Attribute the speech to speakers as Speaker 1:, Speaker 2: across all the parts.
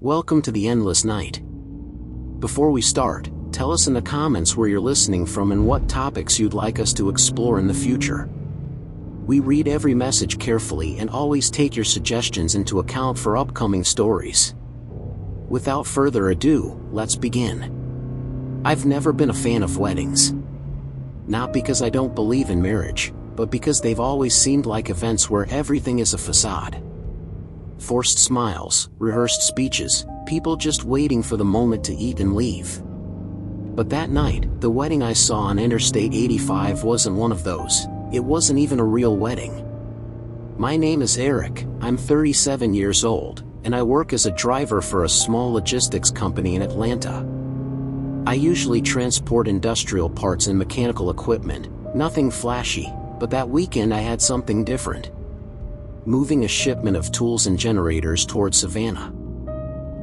Speaker 1: Welcome to the Endless Night. Before we start, tell us in the comments where you're listening from and what topics you'd like us to explore in the future. We read every message carefully and always take your suggestions into account for upcoming stories. Without further ado, let's begin. I've never been a fan of weddings. Not because I don't believe in marriage, but because they've always seemed like events where everything is a facade. Forced smiles, rehearsed speeches, people just waiting for the moment to eat and leave. But that night, the wedding I saw on Interstate 85 wasn't one of those. It wasn't even a real wedding. My name is Eric, I'm 37 years old, and I work as a driver for a small logistics company in Atlanta. I usually transport industrial parts and mechanical equipment, nothing flashy, but that weekend I had something different. Moving a shipment of tools and generators towards Savannah.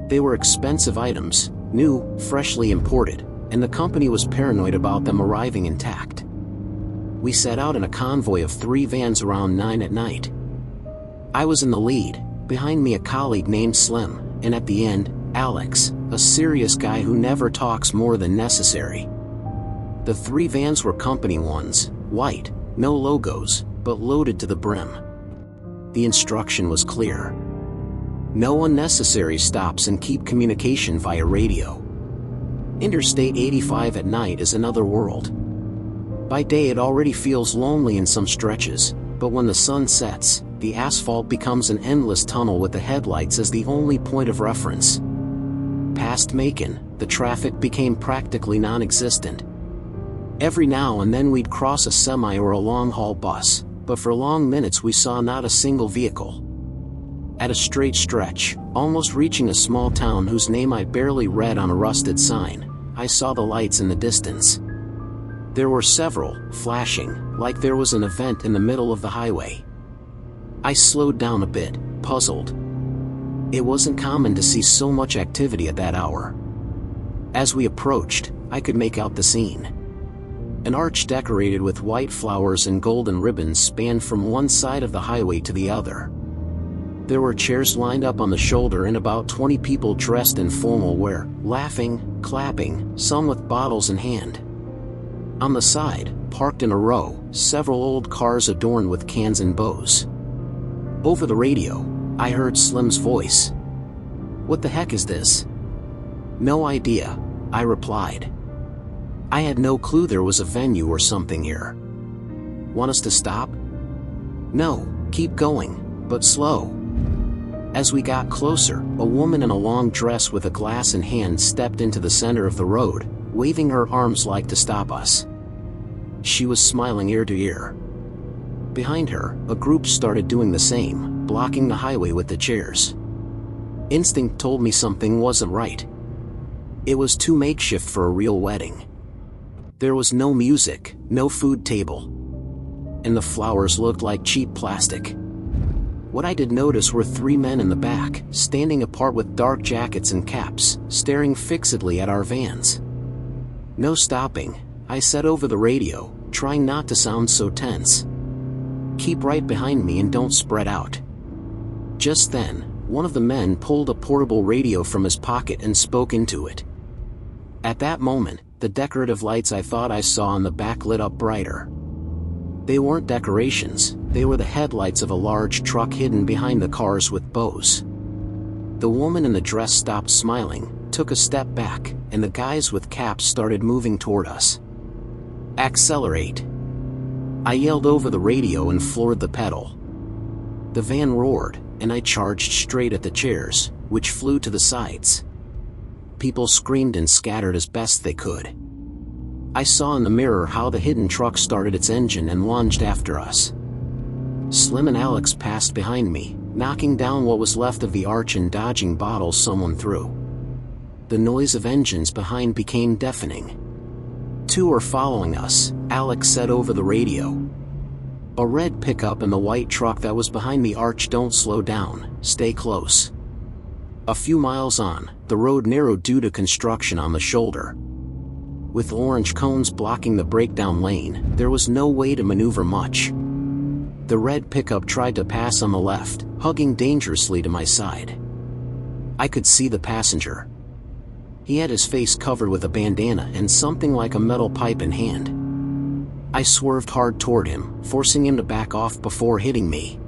Speaker 1: They were expensive items, new, freshly imported, and the company was paranoid about them arriving intact. We set out in a convoy of 3 vans around 9 at night. I was in the lead, behind me a colleague named Slim, and at the end, Alex, a serious guy who never talks more than necessary. The 3 vans were company ones, white, no logos, but loaded to the brim. The instruction was clear. No unnecessary stops and keep communication via radio. Interstate 85 at night is another world. By day it already feels lonely in some stretches, but when the sun sets, the asphalt becomes an endless tunnel with the headlights as the only point of reference. Past Macon, the traffic became practically non-existent. Every now and then we'd cross a semi or a long-haul bus, but for long minutes we saw not a single vehicle. At a straight stretch, almost reaching a small town whose name I barely read on a rusted sign, I saw the lights in the distance. There were several, flashing, like there was an event in the middle of the highway. I slowed down a bit, puzzled. It wasn't common to see so much activity at that hour. As we approached, I could make out the scene. An arch decorated with white flowers and golden ribbons spanned from one side of the highway to the other. There were chairs lined up on the shoulder and about 20 people dressed in formal wear, laughing, clapping, some with bottles in hand. On the side, parked in a row, several old cars adorned with cans and bows. Over the radio, I heard Slim's voice. "What the heck is this?" "No idea," I replied. I had no clue there was a venue or something here. "Want us to stop?" "No, keep going, but slow." As we got closer, a woman in a long dress with a glass in hand stepped into the center of the road, waving her arms like to stop us. She was smiling ear to ear. Behind her, a group started doing the same, blocking the highway with the chairs. Instinct told me something wasn't right. It was too makeshift for a real wedding. There was no music, no food table. And the flowers looked like cheap plastic. What I did notice were 3 men in the back, standing apart with dark jackets and caps, staring fixedly at our vans. "No stopping," I said over the radio, trying not to sound so tense. "Keep right behind me and don't spread out." Just then, one of the men pulled a portable radio from his pocket and spoke into it. At that moment, the decorative lights I thought I saw on the back lit up brighter. They weren't decorations, they were the headlights of a large truck hidden behind the cars with bows. The woman in the dress stopped smiling, took a step back, and the guys with caps started moving toward us. "Accelerate!" I yelled over the radio and floored the pedal. The van roared, and I charged straight at the chairs, which flew to the sides. People screamed and scattered as best they could. I saw in the mirror how the hidden truck started its engine and lunged after us. Slim and Alex passed behind me, knocking down what was left of the arch and dodging bottles someone threw. The noise of engines behind became deafening. "2 are following us," Alex said over the radio. "A red pickup and the white truck that was behind the arch. Don't slow down, stay close." A few miles on, the road narrowed due to construction on the shoulder. With orange cones blocking the breakdown lane, there was no way to maneuver much. The red pickup tried to pass on the left, hugging dangerously to my side. I could see the passenger. He had his face covered with a bandana and something like a metal pipe in hand. I swerved hard toward him, forcing him to back off before hitting me.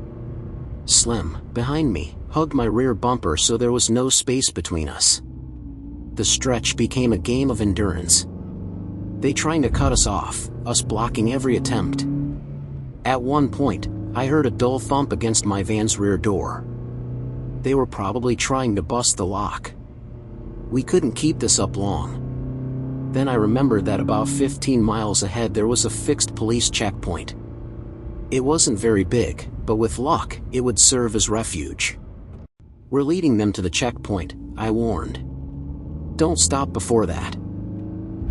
Speaker 1: Slim, behind me, hugged my rear bumper so there was no space between us. The stretch became a game of endurance. They trying to cut us off, us blocking every attempt. At one point, I heard a dull thump against my van's rear door. They were probably trying to bust the lock. We couldn't keep this up long. Then I remembered that about 15 miles ahead there was a fixed police checkpoint. It wasn't very big, but with luck, it would serve as refuge. "We're leading them to the checkpoint," I warned. "Don't stop before that."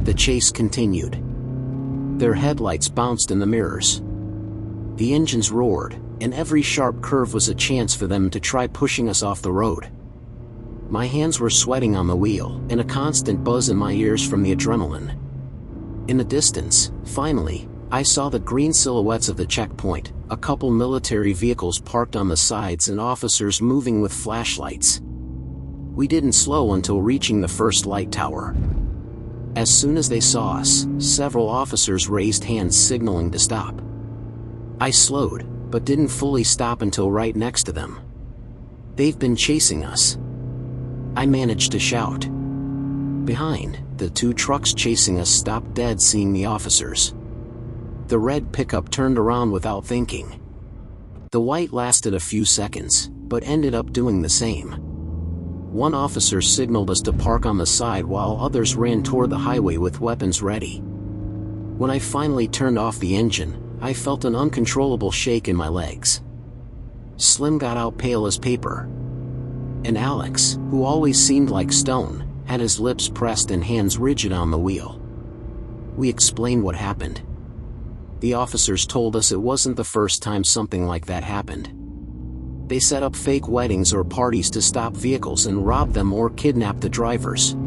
Speaker 1: The chase continued. Their headlights bounced in the mirrors. The engines roared, and every sharp curve was a chance for them to try pushing us off the road. My hands were sweating on the wheel, and a constant buzz in my ears from the adrenaline. In the distance, finally, I saw the green silhouettes of the checkpoint, a couple military vehicles parked on the sides and officers moving with flashlights. We didn't slow until reaching the first light tower. As soon as they saw us, several officers raised hands signaling to stop. I slowed, but didn't fully stop until right next to them. "They've been chasing us," I managed to shout. Behind, the two trucks chasing us stopped dead seeing the officers. The red pickup turned around without thinking. The white lasted a few seconds, but ended up doing the same. One officer signaled us to park on the side while others ran toward the highway with weapons ready. When I finally turned off the engine, I felt an uncontrollable shake in my legs. Slim got out pale as paper. And Alex, who always seemed like stone, had his lips pressed and hands rigid on the wheel. We explained what happened. The officers told us it wasn't the first time something like that happened. They set up fake weddings or parties to stop vehicles and rob them or kidnap the drivers.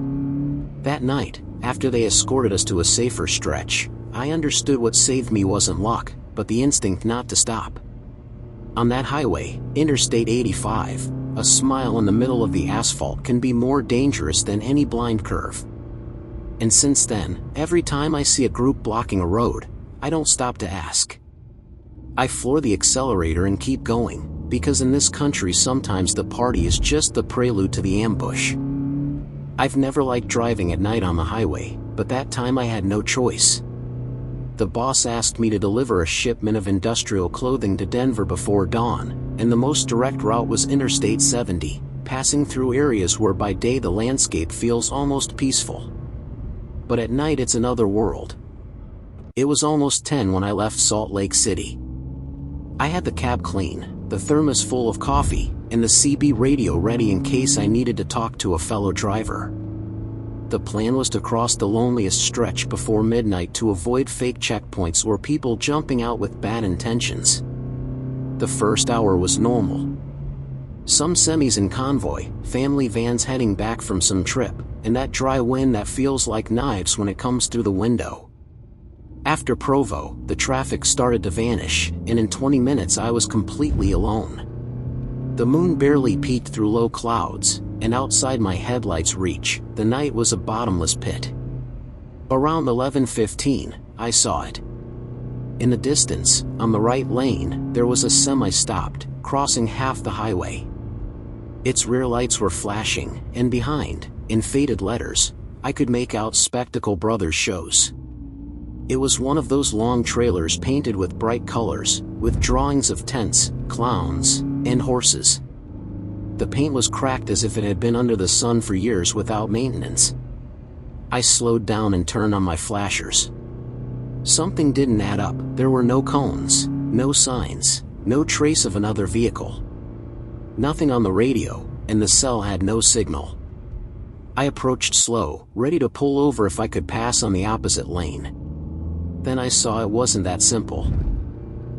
Speaker 1: That night, after they escorted us to a safer stretch, I understood what saved me wasn't luck, but the instinct not to stop. On that highway, Interstate 85, a smile in the middle of the asphalt can be more dangerous than any blind curve. And since then, every time I see a group blocking a road, I don't stop to ask. I floor the accelerator and keep going, because in this country sometimes the party is just the prelude to the ambush. I've never liked driving at night on the highway, but that time I had no choice. The boss asked me to deliver a shipment of industrial clothing to Denver before dawn, and the most direct route was Interstate 70, passing through areas where by day the landscape feels almost peaceful. But at night it's another world. It was almost 10 when I left Salt Lake City. I had the cab clean, the thermos full of coffee, and the CB radio ready in case I needed to talk to a fellow driver. The plan was to cross the loneliest stretch before midnight to avoid fake checkpoints or people jumping out with bad intentions. The first hour was normal. Some semis in convoy, family vans heading back from some trip, and that dry wind that feels like knives when it comes through the window. After Provo, the traffic started to vanish, and in 20 minutes I was completely alone. The moon barely peeked through low clouds, and outside my headlights' reach, the night was a bottomless pit. Around 11:15, I saw it. In the distance, on the right lane, there was a semi stopped, crossing half the highway. Its rear lights were flashing, and behind, in faded letters, I could make out Spectacle Brothers shows. It was one of those long trailers painted with bright colors, with drawings of tents, clowns, and horses. The paint was cracked as if it had been under the sun for years without maintenance. I slowed down and turned on my flashers. Something didn't add up. There were no cones, no signs, no trace of another vehicle. Nothing on the radio, and the cell had no signal. I approached slow, ready to pull over if I could pass on the opposite lane. Then I saw it wasn't that simple.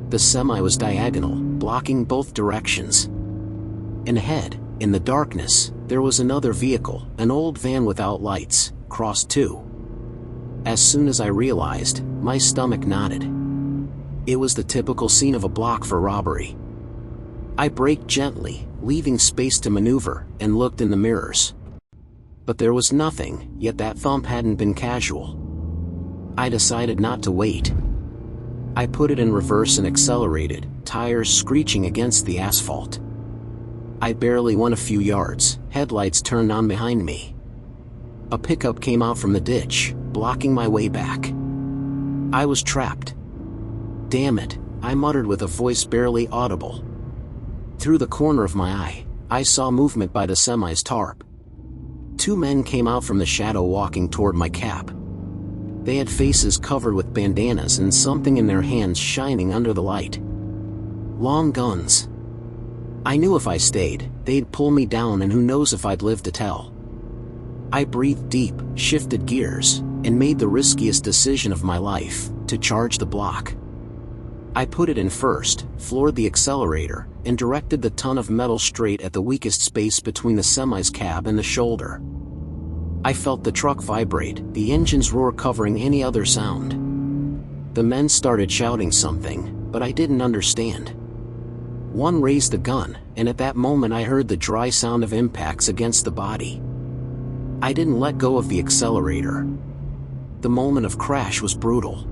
Speaker 1: The semi was diagonal, blocking both directions. And ahead, in the darkness, there was another vehicle, an old van without lights, crossed too. As soon as I realized, my stomach knotted. It was the typical scene of a block for robbery. I braked gently, leaving space to maneuver, and looked in the mirrors. But there was nothing, yet that thump hadn't been casual. I decided not to wait. I put it in reverse and accelerated, tires screeching against the asphalt. I barely went a few yards, headlights turned on behind me. A pickup came out from the ditch, blocking my way back. I was trapped. Damn it, I muttered with a voice barely audible. Through the corner of my eye, I saw movement by the semi's tarp. 2 men came out from the shadow walking toward my cab. They had faces covered with bandanas and something in their hands shining under the light. Long guns. I knew if I stayed, they'd pull me down, and who knows if I'd live to tell. I breathed deep, shifted gears, and made the riskiest decision of my life, to charge the block. I put it in first, floored the accelerator, and directed the ton of metal straight at the weakest space between the semi's cab and the shoulder. I felt the truck vibrate, the engine's roar covering any other sound. The men started shouting something, but I didn't understand. One raised the gun, and at that moment I heard the dry sound of impacts against the body. I didn't let go of the accelerator. The moment of crash was brutal.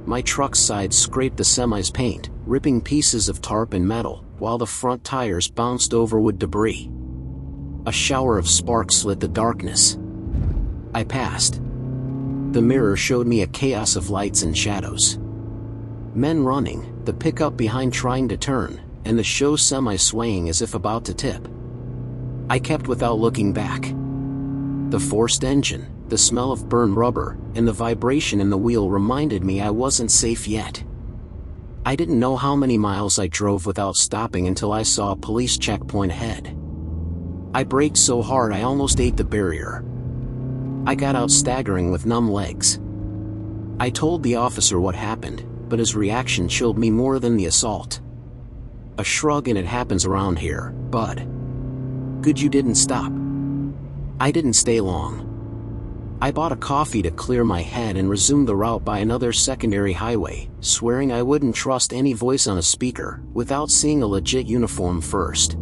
Speaker 1: My truck's side scraped the semi's paint, ripping pieces of tarp and metal, while the front tires bounced over wood debris. A shower of sparks lit the darkness. I passed. The mirror showed me a chaos of lights and shadows. Men running, the pickup behind trying to turn, and the show semi swaying as if about to tip. I kept without looking back. The forced engine, the smell of burned rubber, and the vibration in the wheel reminded me I wasn't safe yet. I didn't know how many miles I drove without stopping until I saw a police checkpoint ahead. I braked so hard I almost ate the barrier. I got out staggering with numb legs. I told the officer what happened, but his reaction chilled me more than the assault. A shrug and it happens around here, bud. Good you didn't stop. I didn't stay long. I bought a coffee to clear my head and resumed the route by another secondary highway, swearing I wouldn't trust any voice on a speaker without seeing a legit uniform first.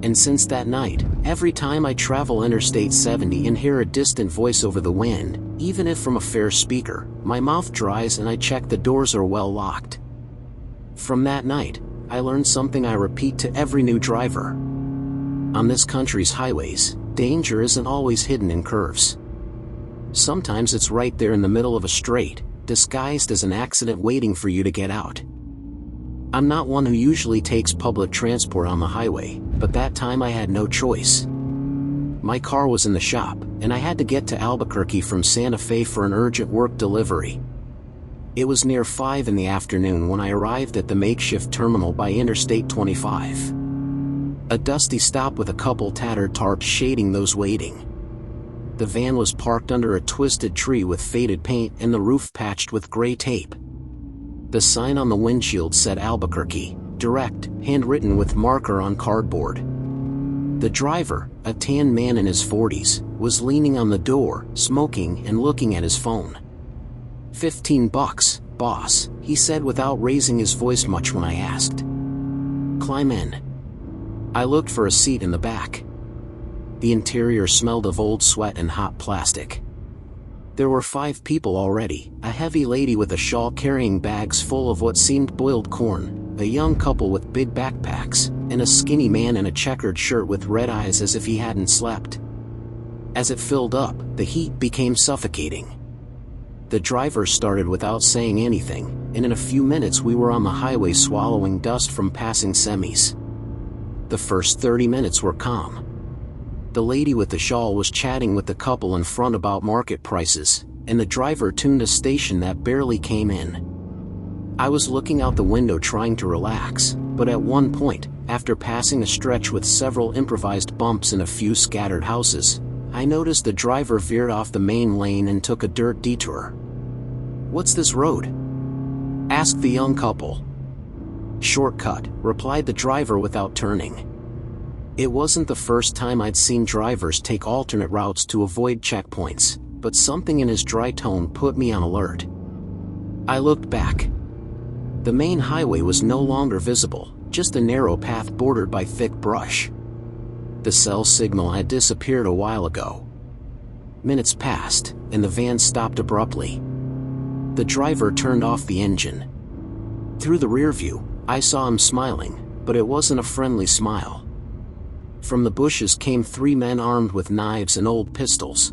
Speaker 1: And since that night, every time I travel Interstate 70 and hear a distant voice over the wind, even if from a fair speaker, my mouth dries and I check the doors are well locked. From that night, I learned something I repeat to every new driver. On this country's highways, danger isn't always hidden in curves. Sometimes it's right there in the middle of a straight, disguised as an accident waiting for you to get out. I'm not one who usually takes public transport on the highway, but that time I had no choice. My car was in the shop, and I had to get to Albuquerque from Santa Fe for an urgent work delivery. It was near 5 in the afternoon when I arrived at the makeshift terminal by Interstate 25. A dusty stop with a couple tattered tarps shading those waiting. The van was parked under a twisted tree with faded paint and the roof patched with gray tape. The sign on the windshield said Albuquerque, direct, handwritten with marker on cardboard. The driver, a tan man in his 40s, was leaning on the door, smoking and looking at his phone. $15, boss, he said without raising his voice much when I asked. Climb in. I looked for a seat in the back. The interior smelled of old sweat and hot plastic. There were 5 people already, a heavy lady with a shawl carrying bags full of what seemed boiled corn, a young couple with big backpacks, and a skinny man in a checkered shirt with red eyes as if he hadn't slept. As it filled up, the heat became suffocating. The driver started without saying anything, and in a few minutes we were on the highway swallowing dust from passing semis. The first 30 minutes were calm. The lady with the shawl was chatting with the couple in front about market prices, and the driver tuned a station that barely came in. I was looking out the window trying to relax, but at one point, after passing a stretch with several improvised bumps and a few scattered houses, I noticed the driver veered off the main lane and took a dirt detour. "What's this road?" asked the young couple. "Shortcut," replied the driver without turning. It wasn't the first time I'd seen drivers take alternate routes to avoid checkpoints, but something in his dry tone put me on alert. I looked back. The main highway was no longer visible, just a narrow path bordered by thick brush. The cell signal had disappeared a while ago. Minutes passed, and the van stopped abruptly. The driver turned off the engine. Through the rear view, I saw him smiling, but it wasn't a friendly smile. From the bushes came 3 men armed with knives and old pistols.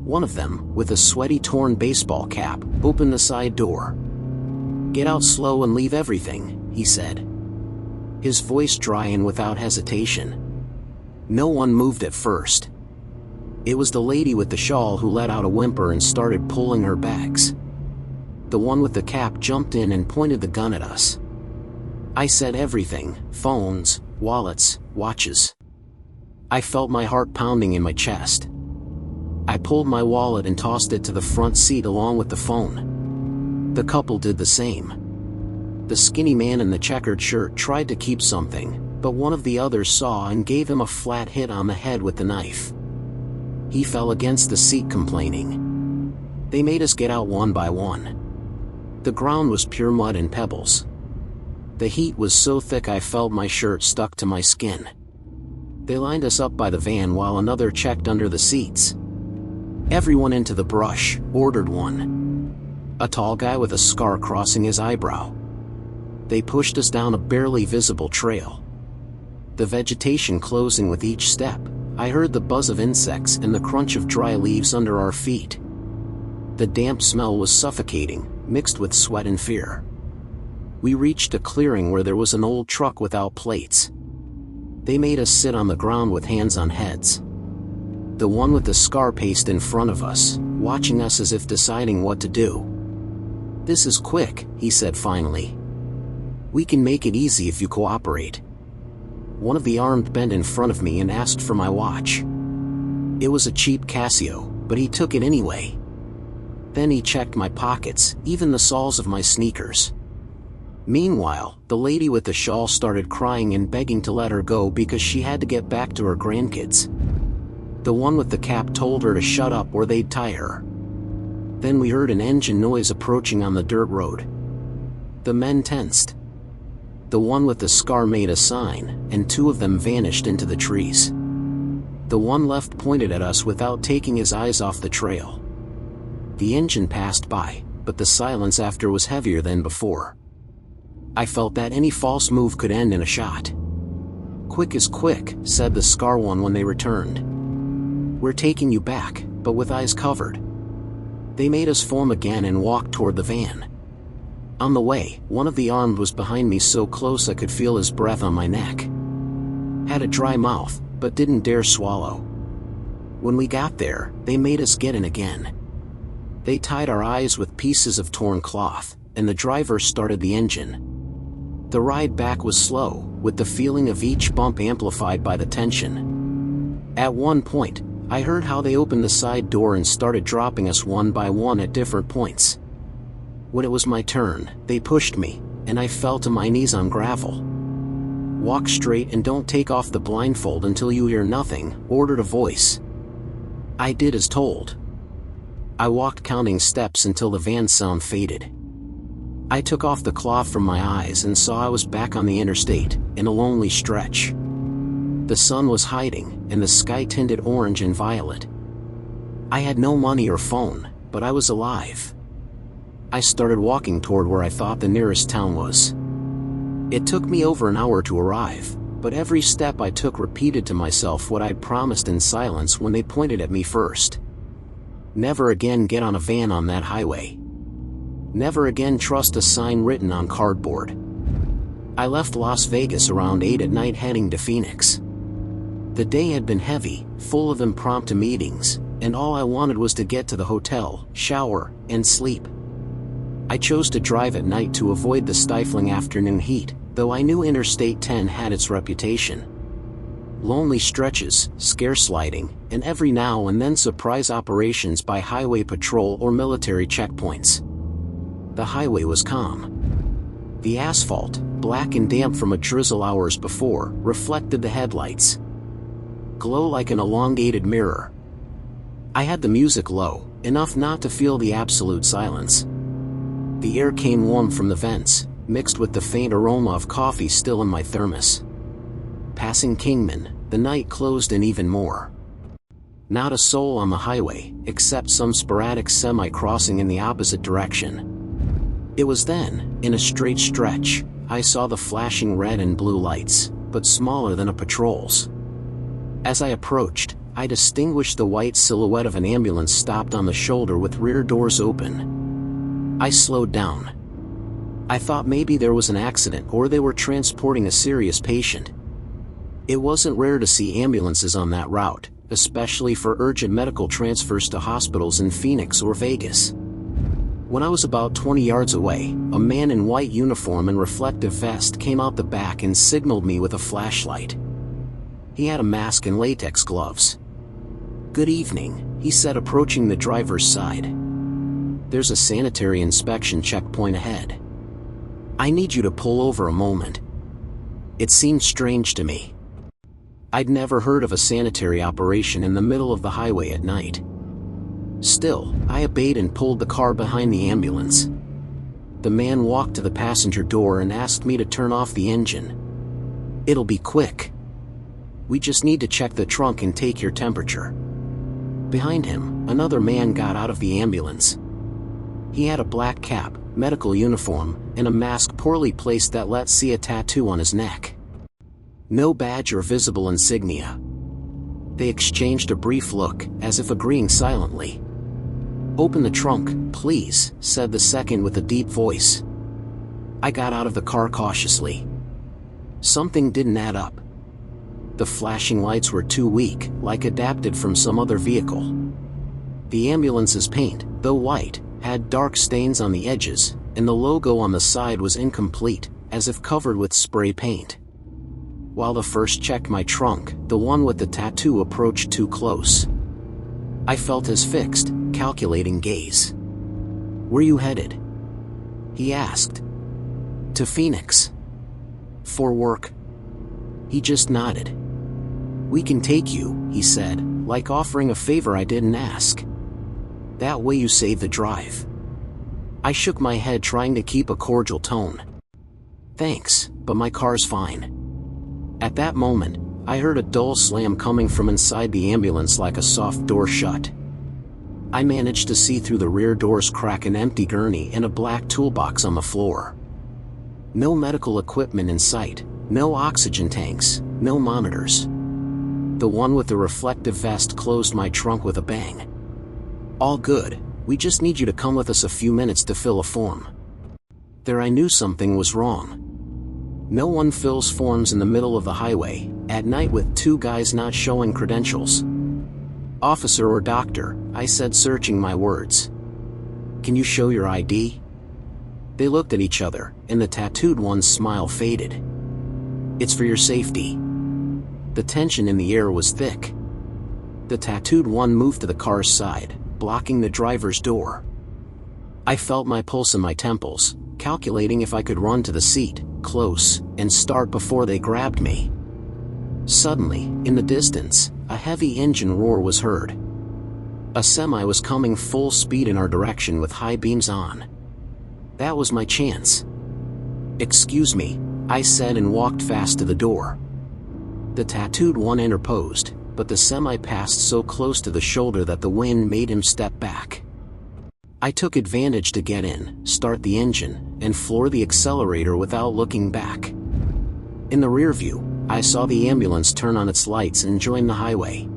Speaker 1: One of them, with a sweaty torn baseball cap, opened the side door. "Get out slow and leave everything," he said. His voice dry and without hesitation. No one moved at first. It was the lady with the shawl who let out a whimper and started pulling her bags. The one with the cap jumped in and pointed the gun at us. I said everything: phones, wallets, watches. I felt my heart pounding in my chest. I pulled my wallet and tossed it to the front seat along with the phone. The couple did the same. The skinny man in the checkered shirt tried to keep something, but one of the others saw and gave him a flat hit on the head with the knife. He fell against the seat complaining. They made us get out one by one. The ground was pure mud and pebbles. The heat was so thick I felt my shirt stuck to my skin. They lined us up by the van while another checked under the seats. "Everyone into the brush," ordered one. A tall guy with a scar crossing his eyebrow. They pushed us down a barely visible trail. The vegetation closing with each step, I heard the buzz of insects and the crunch of dry leaves under our feet. The damp smell was suffocating, mixed with sweat and fear. We reached a clearing where there was an old truck without plates. They made us sit on the ground with hands on heads. The one with the scar paced in front of us, watching us as if deciding what to do. "This is quick," he said finally. "We can make it easy if you cooperate." One of the armed bent in front of me and asked for my watch. It was a cheap Casio, but he took it anyway. Then he checked my pockets, even the soles of my sneakers. Meanwhile, the lady with the shawl started crying and begging to let her go because she had to get back to her grandkids. The one with the cap told her to shut up or they'd tie her. Then we heard an engine noise approaching on the dirt road. The men tensed. The one with the scar made a sign, and 2 of them vanished into the trees. The one left pointed at us without taking his eyes off the trail. The engine passed by, but the silence after was heavier than before. I felt that any false move could end in a shot. "Quick is quick," said the scar one when they returned. "We're taking you back, but with eyes covered." They made us form again and walk toward the van. On the way, one of the armed was behind me so close I could feel his breath on my neck. Had a dry mouth, but didn't dare swallow. When we got there, they made us get in again. They tied our eyes with pieces of torn cloth, and the driver started the engine. The ride back was slow, with the feeling of each bump amplified by the tension. At one point, I heard how they opened the side door and started dropping us one by one at different points. When it was my turn, they pushed me, and I fell to my knees on gravel. "Walk straight and don't take off the blindfold until you hear nothing," ordered a voice. I did as told. I walked counting steps until the van sound faded. I took off the cloth from my eyes and saw I was back on the interstate, in a lonely stretch. The sun was hiding, and the sky tinted orange and violet. I had no money or phone, but I was alive. I started walking toward where I thought the nearest town was. It took me over an hour to arrive, but every step I took repeated to myself what I'd promised in silence when they pointed at me first. Never again get on a van on that highway. Never again trust a sign written on cardboard. I left Las Vegas around 8 at night heading to Phoenix. The day had been heavy, full of impromptu meetings, and all I wanted was to get to the hotel, shower, and sleep. I chose to drive at night to avoid the stifling afternoon heat, though I knew Interstate 10 had its reputation. Lonely stretches, scare sliding, and every now and then surprise operations by highway patrol or military checkpoints. The highway was calm. The asphalt, black and damp from a drizzle hours before, reflected the headlights. Glow like an elongated mirror. I had the music low, enough not to feel the absolute silence. The air came warm from the vents, mixed with the faint aroma of coffee still in my thermos. Passing Kingman, the night closed in even more. Not a soul on the highway, except some sporadic semi-crossing in the opposite direction. It was then, in a straight stretch, I saw the flashing red and blue lights, but smaller than a patrol's. As I approached, I distinguished the white silhouette of an ambulance stopped on the shoulder with rear doors open. I slowed down. I thought maybe there was an accident or they were transporting a serious patient. It wasn't rare to see ambulances on that route, especially for urgent medical transfers to hospitals in Phoenix or Vegas. When I was about 20 yards away, a man in white uniform and reflective vest came out the back and signaled me with a flashlight. He had a mask and latex gloves. "Good evening," he said, approaching the driver's side. "There's a sanitary inspection checkpoint ahead. I need you to pull over a moment." It seemed strange to me. I'd never heard of a sanitary operation in the middle of the highway at night. Still, I obeyed and pulled the car behind the ambulance. The man walked to the passenger door and asked me to turn off the engine. "It'll be quick. We just need to check the trunk and take your temperature." Behind him, another man got out of the ambulance. He had a black cap, medical uniform, and a mask poorly placed that let see a tattoo on his neck. No badge or visible insignia. They exchanged a brief look, as if agreeing silently. "Open the trunk, please," said the second with a deep voice. I got out of the car cautiously. Something didn't add up. The flashing lights were too weak, like adapted from some other vehicle. The ambulance's paint, though white, had dark stains on the edges, and the logo on the side was incomplete, as if covered with spray paint. While the first checked my trunk, the one with the tattoo approached too close. I felt his fixed, calculating gaze. "Where you headed?" he asked. "To Phoenix." "For work?" He just nodded. "We can take you," he said, like offering a favor I didn't ask. "That way you save the drive." I shook my head, trying to keep a cordial tone. "Thanks, but my car's fine." At that moment, I heard a dull slam coming from inside the ambulance, like a soft door shut. I managed to see through the rear door's crack an empty gurney and a black toolbox on the floor. No medical equipment in sight, no oxygen tanks, no monitors. The one with the reflective vest closed my trunk with a bang. "All good, we just need you to come with us a few minutes to fill a form." There I knew something was wrong. No one fills forms in the middle of the highway, at night, with two guys not showing credentials. "Officer or doctor," I said, searching my words. "Can you show your ID?" They looked at each other, and the tattooed one's smile faded. "It's for your safety." The tension in the air was thick. The tattooed one moved to the car's side, blocking the driver's door. I felt my pulse in my temples, calculating if I could run to the seat, close, and start before they grabbed me. Suddenly, in the distance, a heavy engine roar was heard. A semi was coming full speed in our direction with high beams on. That was my chance. "Excuse me," I said, and walked fast to the door. The tattooed one interposed, but the semi passed so close to the shoulder that the wind made him step back. I took advantage to get in, start the engine, and floor the accelerator without looking back. In the rear view, I saw the ambulance turn on its lights and join the highway.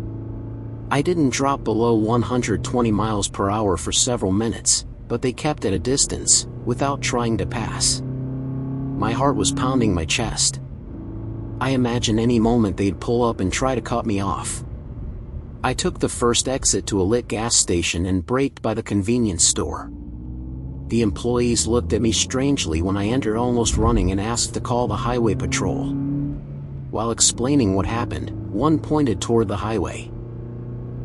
Speaker 1: I didn't drop below 120 miles per hour for several minutes, but they kept at a distance, without trying to pass. My heart was pounding my chest. I imagined any moment they'd pull up and try to cut me off. I took the first exit to a lit gas station and braked by the convenience store. The employees looked at me strangely when I entered, almost running, and asked to call the highway patrol. While explaining what happened, one pointed toward the highway.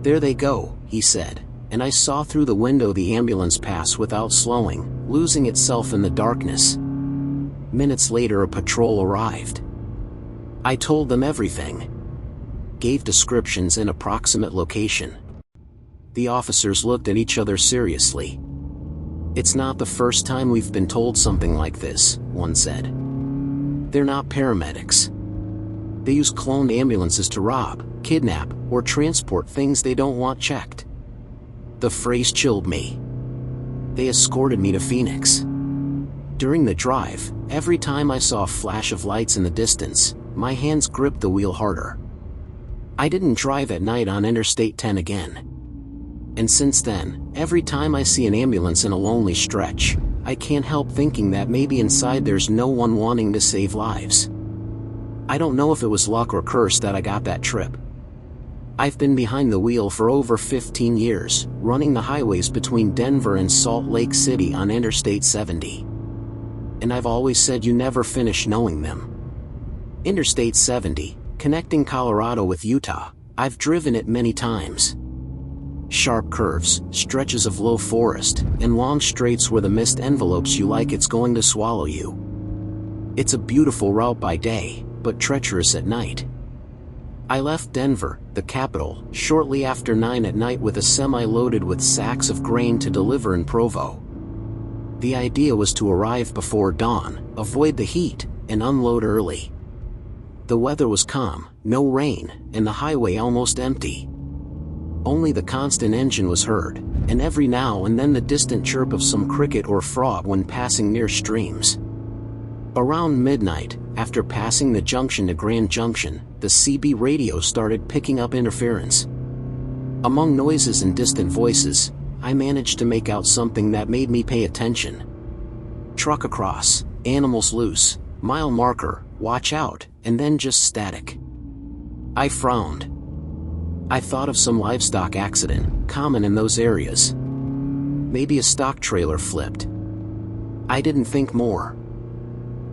Speaker 1: "There they go," he said, and I saw through the window the ambulance pass without slowing, losing itself in the darkness. Minutes later, a patrol arrived. I told them everything. Gave descriptions and approximate location. The officers looked at each other seriously. "It's not the first time we've been told something like this," one said. "They're not paramedics. They use cloned ambulances to rob, kidnap, or transport things they don't want checked." The phrase chilled me. They escorted me to Phoenix. During the drive, every time I saw a flash of lights in the distance, my hands gripped the wheel harder. I didn't drive at night on Interstate 10 again. And since then, every time I see an ambulance in a lonely stretch, I can't help thinking that maybe inside there's no one wanting to save lives. I don't know if it was luck or curse that I got that trip. I've been behind the wheel for over 15 years, running the highways between Denver and Salt Lake City on Interstate 70. And I've always said you never finish knowing them. Interstate 70, connecting Colorado with Utah, I've driven it many times. Sharp curves, stretches of low forest, and long straights where the mist envelopes you like it's going to swallow you. It's a beautiful route by day, but treacherous at night. I left Denver, the capital, shortly after 9 at night with a semi loaded with sacks of grain to deliver in Provo. The idea was to arrive before dawn, avoid the heat, and unload early. The weather was calm, no rain, and the highway almost empty. Only the constant engine was heard, and every now and then the distant chirp of some cricket or frog when passing near streams. Around midnight, after passing the junction to Grand Junction, the CB radio started picking up interference. Among noises and distant voices, I managed to make out something that made me pay attention. Truck across, animals loose, mile marker, watch out, and then just static. I frowned. I thought of some livestock accident, common in those areas. Maybe a stock trailer flipped. I didn't think more.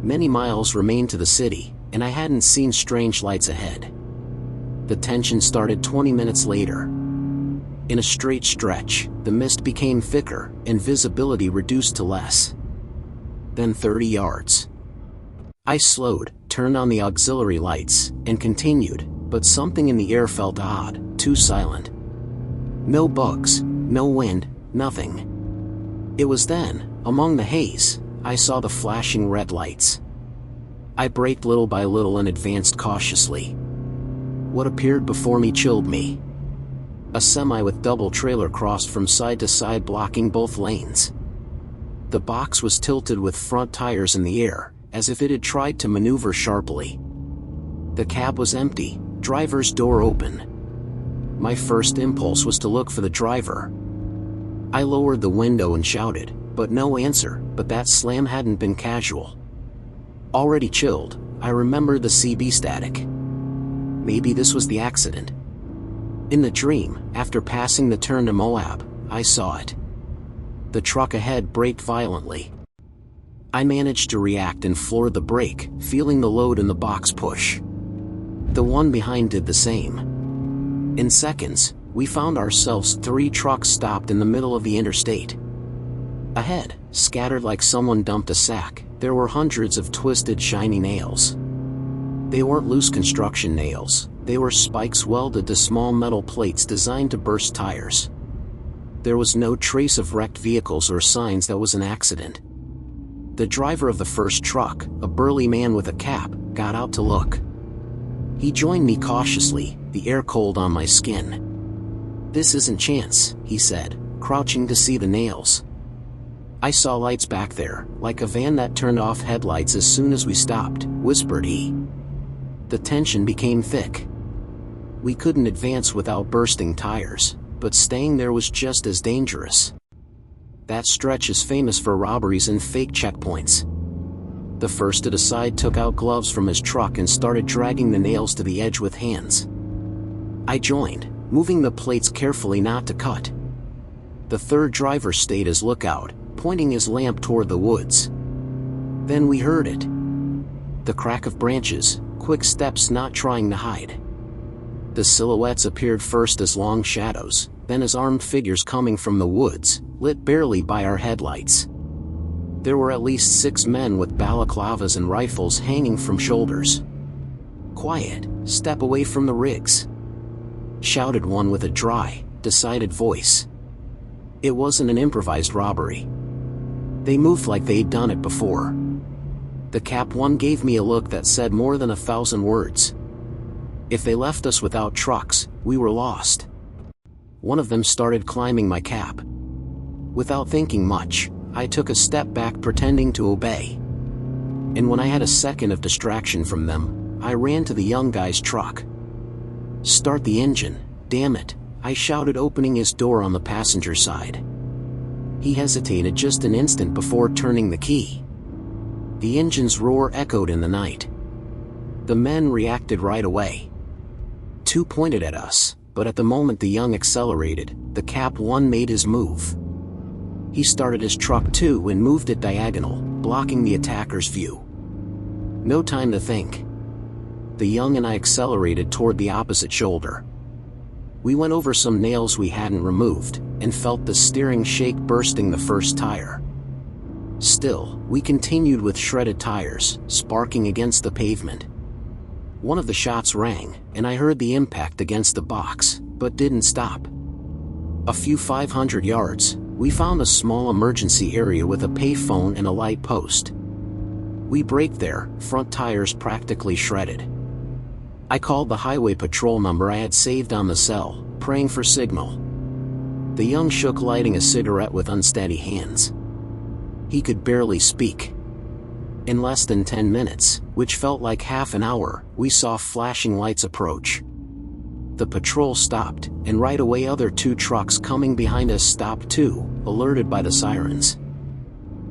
Speaker 1: Many miles remained to the city, and I hadn't seen strange lights ahead. The tension started 20 minutes later. In a straight stretch, the mist became thicker, and visibility reduced to less. Then 30 yards. I slowed, turned on the auxiliary lights, and continued, but something in the air felt odd, too silent. No bugs, no wind, nothing. It was then, among the haze, I saw the flashing red lights. I braked little by little and advanced cautiously. What appeared before me chilled me. A semi with double trailer crossed from side to side blocking both lanes. The box was tilted with front tires in the air, as if it had tried to maneuver sharply. The cab was empty, driver's door open. My first impulse was to look for the driver. I lowered the window and shouted, but no answer, but that slam hadn't been casual. Already chilled, I remembered the CB static. Maybe this was the accident. In the dream, after passing the turn to Moab, I saw it. The truck ahead braked violently. I managed to react and floored the brake, feeling the load in the box push. The one behind did the same. In seconds, we found ourselves 3 trucks stopped in the middle of the interstate. Ahead, scattered like someone dumped a sack, there were hundreds of twisted shiny nails. They weren't loose construction nails, they were spikes welded to small metal plates designed to burst tires. There was no trace of wrecked vehicles or signs that was an accident. The driver of the first truck, a burly man with a cap, got out to look. He joined me cautiously, the air cold on my skin. "This isn't chance," he said, crouching to see the nails. "I saw lights back there, like a van that turned off headlights as soon as we stopped," whispered he. The tension became thick. We couldn't advance without bursting tires, but staying there was just as dangerous. That stretch is famous for robberies and fake checkpoints. The first to decide took out gloves from his truck and started dragging the nails to the edge with hands. I joined, moving the plates carefully not to cut. The third driver stayed as lookout, pointing his lamp toward the woods. Then we heard it. The crack of branches, quick steps not trying to hide. The silhouettes appeared first as long shadows, then as armed figures coming from the woods, lit barely by our headlights. There were at least 6 men with balaclavas and rifles hanging from shoulders. "Quiet, step away from the rigs," shouted one with a dry, decided voice. It wasn't an improvised robbery. They moved like they'd done it before. The Cap 1 gave me a look that said more than 1,000 words. If they left us without trucks, we were lost. One of them started climbing my cap. Without thinking much, I took a step back pretending to obey. And when I had a second of distraction from them, I ran to the young guy's truck. "Start the engine, damn it," I shouted, opening his door on the passenger side. He hesitated just an instant before turning the key. The engine's roar echoed in the night. The men reacted right away. Two pointed at us, but at the moment the young accelerated, the Cap 1 made his move. He started his truck too and moved it diagonal, blocking the attacker's view. No time to think. The young and I accelerated toward the opposite shoulder. We went over some nails we hadn't removed, and felt the steering shake, bursting the first tire. Still, we continued with shredded tires, sparking against the pavement. One of the shots rang, and I heard the impact against the box, but didn't stop. A few 500 yards, we found a small emergency area with a payphone and a light post. We braked there, front tires practically shredded. I called the highway patrol number I had saved on the cell, praying for signal. The young shook, lighting a cigarette with unsteady hands. He could barely speak. In less than 10 minutes, which felt like half an hour, we saw flashing lights approach. The patrol stopped, and right away other two trucks coming behind us stopped too, alerted by the sirens.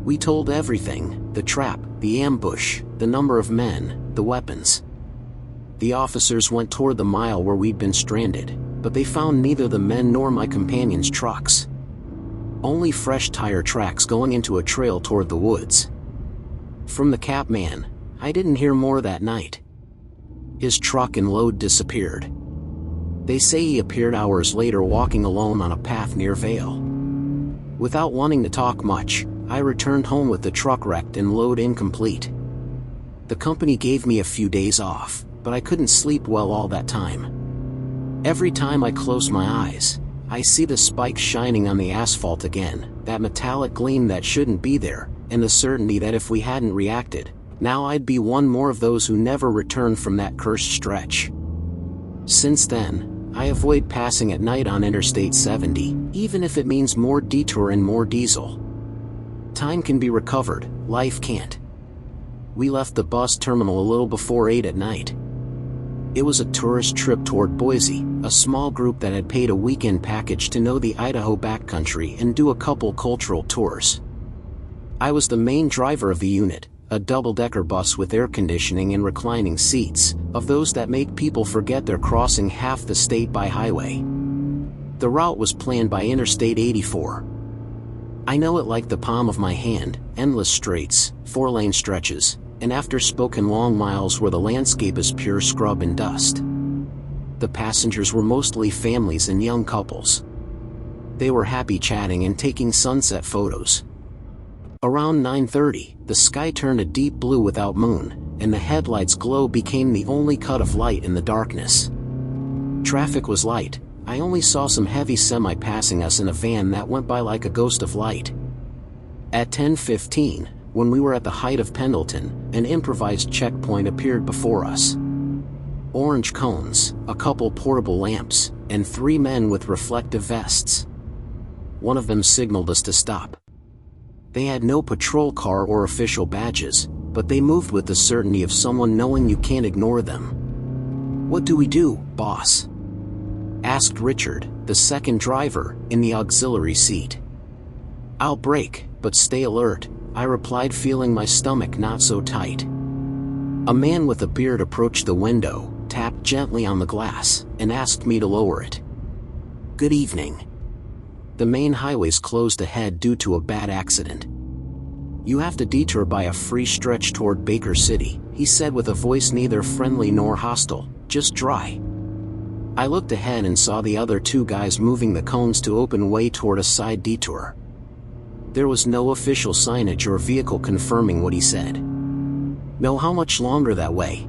Speaker 1: We told everything: the trap, the ambush, the number of men, the weapons. The officers went toward the mile where we'd been stranded, but they found neither the men nor my companions' trucks. Only fresh tire tracks going into a trail toward the woods. From the Cap man, I didn't hear more that night. His truck and load disappeared. They say he appeared hours later walking alone on a path near Vale. Without wanting to talk much, I returned home with the truck wrecked and load incomplete. The company gave me a few days off, but I couldn't sleep well all that time. Every time I close my eyes, I see the spikes shining on the asphalt again, that metallic gleam that shouldn't be there, and the certainty that if we hadn't reacted, now I'd be one more of those who never returned from that cursed stretch. Since then, I avoid passing at night on Interstate 70, even if it means more detour and more diesel. Time can be recovered, life can't. We left the bus terminal a little before 8 at night. It was a tourist trip toward Boise, a small group that had paid a weekend package to know the Idaho backcountry and do a couple cultural tours. I was the main driver of the unit, a double-decker bus with air conditioning and reclining seats, of those that make people forget they're crossing half the state by highway. The route was planned by Interstate 84. I know it like the palm of my hand: endless straights, 4-lane stretches, and after-spoken long miles where the landscape is pure scrub and dust. The passengers were mostly families and young couples. They were happy chatting and taking sunset photos. Around 9:30, the sky turned a deep blue without moon, and the headlights' glow became the only cut of light in the darkness. Traffic was light. I only saw some heavy semi passing us in a van that went by like a ghost of light. At 10:15, when we were at the height of Pendleton, an improvised checkpoint appeared before us. Orange cones, a couple portable lamps, and 3 men with reflective vests. One of them signaled us to stop. They had no patrol car or official badges, but they moved with the certainty of someone knowing you can't ignore them. "What do we do, boss?" asked Richard, the second driver, in the auxiliary seat. "I'll brake, but stay alert," I replied, feeling my stomach not so tight. A man with a beard approached the window, tapped gently on the glass, and asked me to lower it. "Good evening. The main highway's closed ahead due to a bad accident. You have to detour by a free stretch toward Baker City," he said with a voice neither friendly nor hostile, just dry. I looked ahead and saw the other 2 guys moving the cones to open way toward a side detour. There was no official signage or vehicle confirming what he said. "Know how much longer that way?"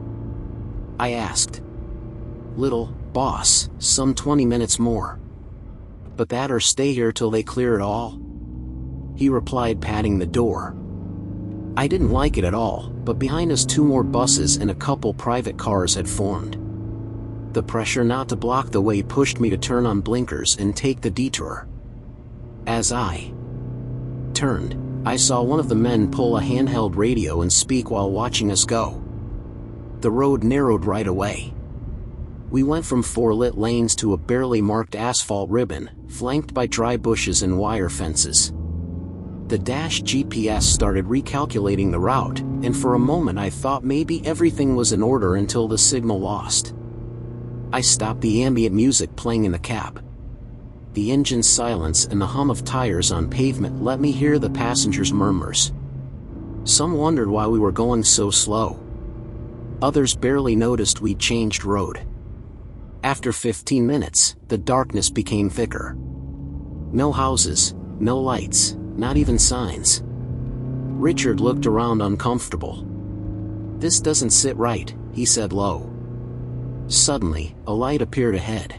Speaker 1: I asked. "Little, boss, some 20 minutes more. But that or stay here till they clear it all?" he replied, patting the door. I didn't like it at all, but behind us 2 more buses and a couple private cars had formed. The pressure not to block the way pushed me to turn on blinkers and take the detour. As I turned, I saw one of the men pull a handheld radio and speak while watching us go. The road narrowed right away. We went from 4 lit lanes to a barely marked asphalt ribbon, flanked by dry bushes and wire fences. The dash GPS started recalculating the route, and for a moment I thought maybe everything was in order until the signal lost. I stopped the ambient music playing in the cab. The engine's silence and the hum of tires on pavement let me hear the passengers' murmurs. Some wondered why we were going so slow. Others barely noticed we'd changed road. After 15 minutes, the darkness became thicker. No houses, no lights, not even signs. Richard looked around uncomfortable. "This doesn't sit right," he said low. Suddenly, a light appeared ahead.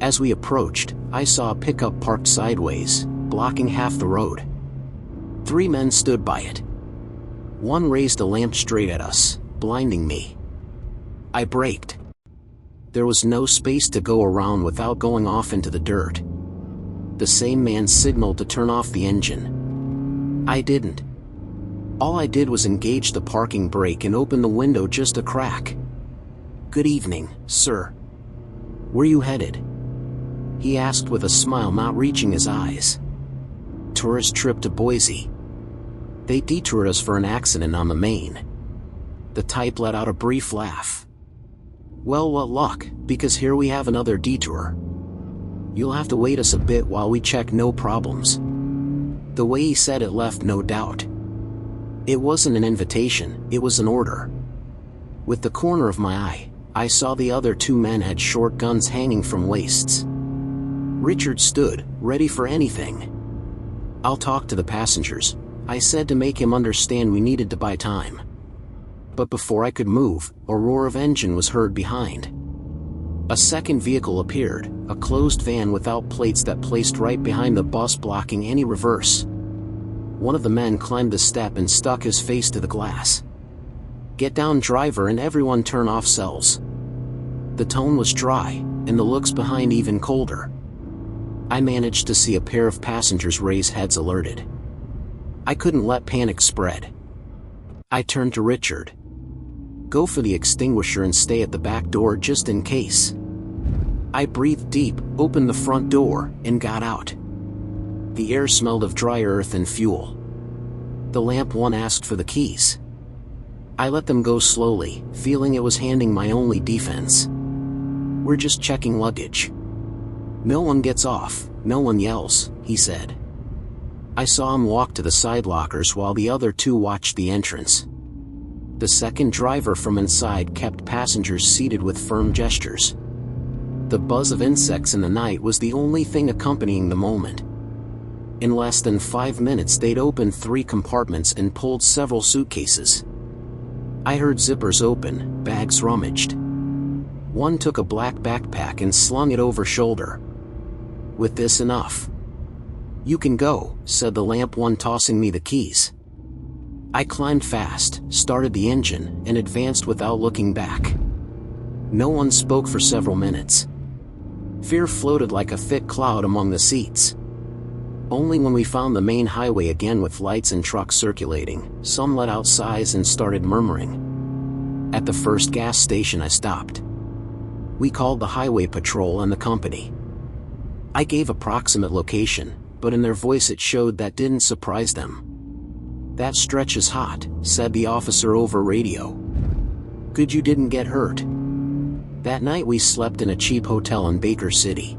Speaker 1: As we approached, I saw a pickup parked sideways, blocking half the road. 3 men stood by it. One raised a lamp straight at us, blinding me. I braked. There was no space to go around without going off into the dirt. The same man signaled to turn off the engine. I didn't. All I did was engage the parking brake and open the window just a crack. "Good evening, sir. Where you headed?" he asked with a smile not reaching his eyes. "Tourist trip to Boise. They detoured us for an accident on the main." The type let out a brief laugh. "Well, what luck, because here we have another detour. You'll have to wait us a bit while we check, no problems." The way he said it left no doubt. It wasn't an invitation, it was an order. With the corner of my eye, I saw the other 2 men had short guns hanging from waists. Richard stood, ready for anything. "I'll talk to the passengers," I said to make him understand we needed to buy time. But before I could move, a roar of engine was heard behind. A second vehicle appeared, a closed van without plates that placed right behind the bus, blocking any reverse. One of the men climbed the step and stuck his face to the glass. "Get down, driver, and everyone turn off cells." The tone was dry, and the looks behind even colder. I managed to see a pair of passengers raise heads, alerted. I couldn't let panic spread. I turned to Richard. "Go for the extinguisher and stay at the back door just in case." I breathed deep, opened the front door, and got out. The air smelled of dry earth and fuel. The lamp one asked for the keys. I let them go slowly, feeling it was handing my only defense. "We're just checking luggage. No one gets off, no one yells," he said. I saw him walk to the side lockers while the other 2 watched the entrance. The second driver from inside kept passengers seated with firm gestures. The buzz of insects in the night was the only thing accompanying the moment. In less than 5 minutes they'd opened 3 compartments and pulled several suitcases. I heard zippers open, bags rummaged. One took a black backpack and slung it over shoulder. "With this enough?" "You can go," said the lamp one, tossing me the keys. I climbed fast, started the engine, and advanced without looking back. No one spoke for several minutes. Fear floated like a thick cloud among the seats. Only when we found the main highway again with lights and trucks circulating, some let out sighs and started murmuring. At the first gas station I stopped. We called the highway patrol and the company. I gave approximate location, but in their voice it showed that didn't surprise them. "That stretch is hot," said the officer over radio. "Good you didn't get hurt." That night we slept in a cheap hotel in Baker City.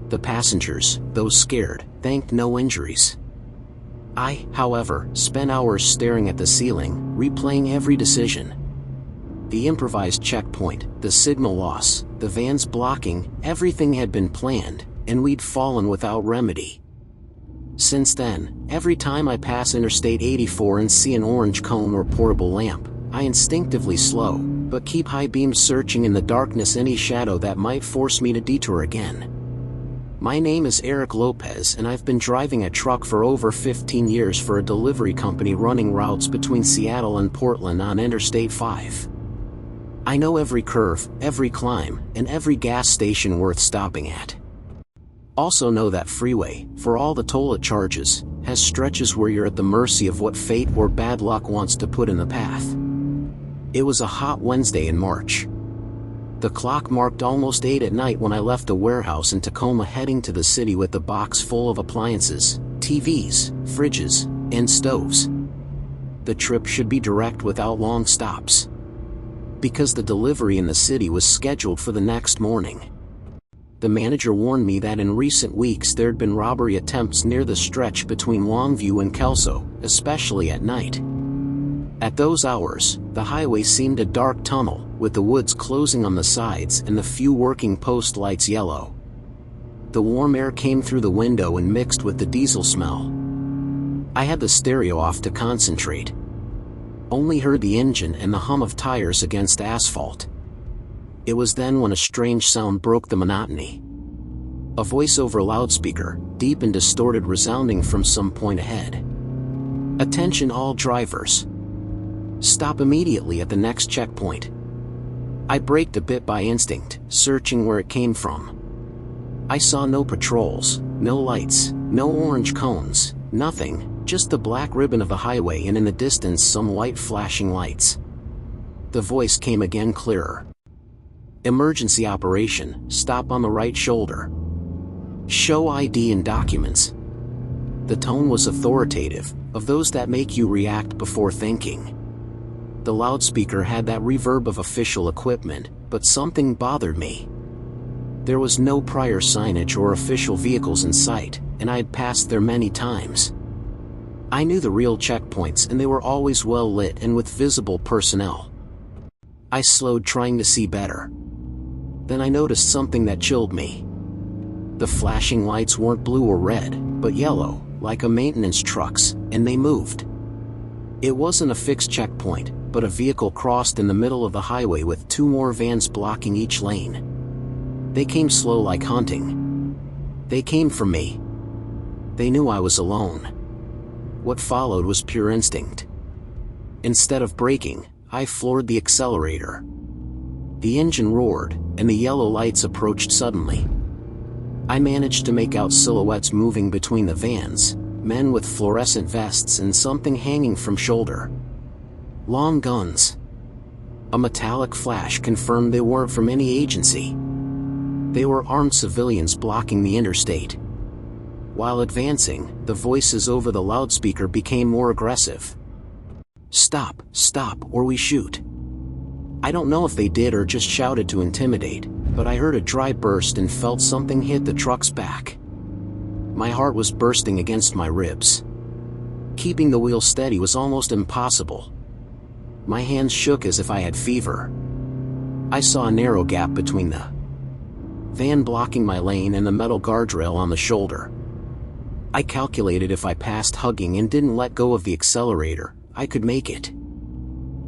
Speaker 1: The passengers, those scared, thanked no injuries. I, however, spent hours staring at the ceiling, replaying every decision. The improvised checkpoint, the signal loss, the vans blocking, everything had been planned, and we'd fallen without remedy. Since then, every time I pass Interstate 84 and see an orange cone or portable lamp, I instinctively slow, but keep high beams searching in the darkness any shadow that might force me to detour again. My name is Eric Lopez and I've been driving a truck for over 15 years for a delivery company running routes between Seattle and Portland on Interstate 5. I know every curve, every climb, and every gas station worth stopping at. Also know that freeway, for all the toll it charges, has stretches where you're at the mercy of what fate or bad luck wants to put in the path. It was a hot Wednesday in March. The clock marked almost 8 at night when I left a warehouse in Tacoma heading to the city with a box full of appliances, TVs, fridges, and stoves. The trip should be direct without long stops, because the delivery in the city was scheduled for the next morning. The manager warned me that in recent weeks there'd been robbery attempts near the stretch between Longview and Kelso, especially at night. At those hours, the highway seemed a dark tunnel, with the woods closing on the sides and the few working post lights yellow. The warm air came through the window and mixed with the diesel smell. I had the stereo off to concentrate. Only heard the engine and the hum of tires against asphalt. It was then when a strange sound broke the monotony. A voice over loudspeaker, deep and distorted, resounding from some point ahead. "Attention all drivers. Stop immediately at the next checkpoint." I braked a bit by instinct, searching where it came from. I saw no patrols, no lights, no orange cones, nothing, just the black ribbon of the highway and in the distance some white flashing lights. The voice came again, clearer. "Emergency operation, stop on the right shoulder. Show ID and documents." The tone was authoritative, of those that make you react before thinking. The loudspeaker had that reverb of official equipment, but something bothered me. There was no prior signage or official vehicles in sight, and I had passed there many times. I knew the real checkpoints and they were always well lit and with visible personnel. I slowed, trying to see better. Then I noticed something that chilled me. The flashing lights weren't blue or red, but yellow, like a maintenance truck's, and they moved. It wasn't a fixed checkpoint, but a vehicle crossed in the middle of the highway with 2 more vans blocking each lane. They came slow, like hunting. They came for me. They knew I was alone. What followed was pure instinct. Instead of braking, I floored the accelerator. The engine roared, and the yellow lights approached suddenly. I managed to make out silhouettes moving between the vans, men with fluorescent vests and something hanging from shoulder. Long guns. A metallic flash confirmed they weren't from any agency. They were armed civilians blocking the interstate. While advancing, the voices over the loudspeaker became more aggressive. "Stop, stop, or we shoot." I don't know if they did or just shouted to intimidate, but I heard a dry burst and felt something hit the truck's back. My heart was bursting against my ribs. Keeping the wheel steady was almost impossible. My hands shook as if I had fever. I saw a narrow gap between the van blocking my lane and the metal guardrail on the shoulder. I calculated if I passed hugging and didn't let go of the accelerator, I could make it.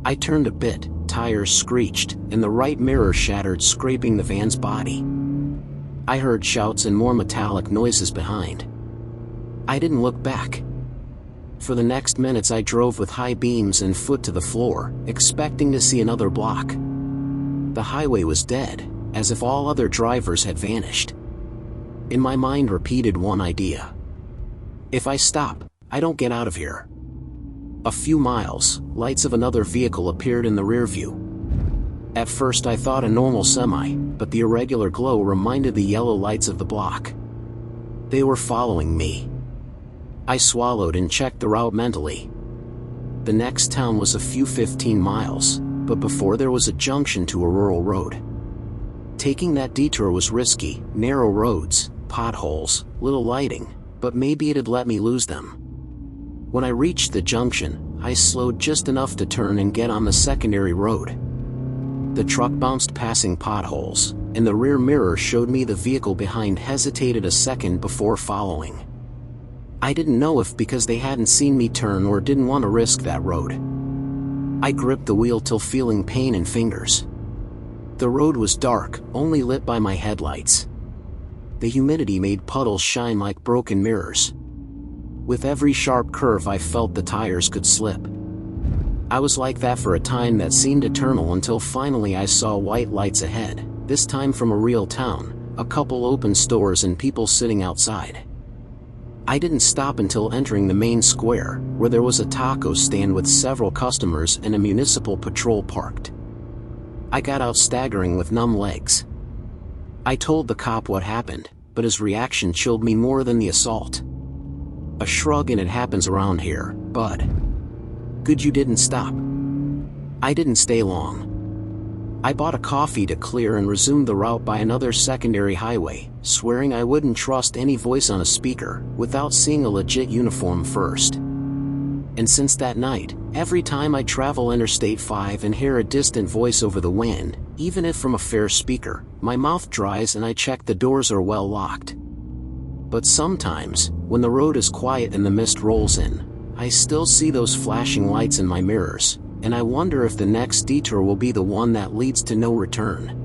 Speaker 1: I turned a bit, tires screeched, and the right mirror shattered, scraping the van's body. I heard shouts and more metallic noises behind. I didn't look back. For the next minutes I drove with high beams and foot to the floor, expecting to see another block. The highway was dead, as if all other drivers had vanished. In my mind repeated one idea. If I stop, I don't get out of here. A few miles, lights of another vehicle appeared in the rear view. At first I thought a normal semi, but the irregular glow reminded the yellow lights of the block. They were following me. I swallowed and checked the route mentally. The next town was a few 15 miles, but before there was a junction to a rural road. Taking that detour was risky, narrow roads, potholes, little lighting, but maybe it'd let me lose them. When I reached the junction, I slowed just enough to turn and get on the secondary road. The truck bounced passing potholes, and the rear mirror showed me the vehicle behind hesitated a second before following. I didn't know if because they hadn't seen me turn or didn't want to risk that road. I gripped the wheel till feeling pain in fingers. The road was dark, only lit by my headlights. the humidity made puddles shine like broken mirrors. With every sharp curve I felt the tires could slip. I was like that for a time that seemed eternal until finally I saw white lights ahead, this time from a real town, a couple open stores and people sitting outside. I didn't stop until entering the main square, where there was a taco stand with several customers and a municipal patrol parked. I got out staggering with numb legs. I told the cop what happened, but his reaction chilled me more than the assault. A shrug and it happens around here, bud. Good you didn't stop. I didn't stay long. I bought a coffee to clear and resumed the route by another secondary highway, swearing I wouldn't trust any voice on a speaker without seeing a legit uniform first. And since that night, every time I travel Interstate 5 and hear a distant voice over the wind, even if from a fair speaker, my mouth dries and I check the doors are well locked. But sometimes, when the road is quiet and the mist rolls in, I still see those flashing lights in my mirrors, and I wonder if the next detour will be the one that leads to no return.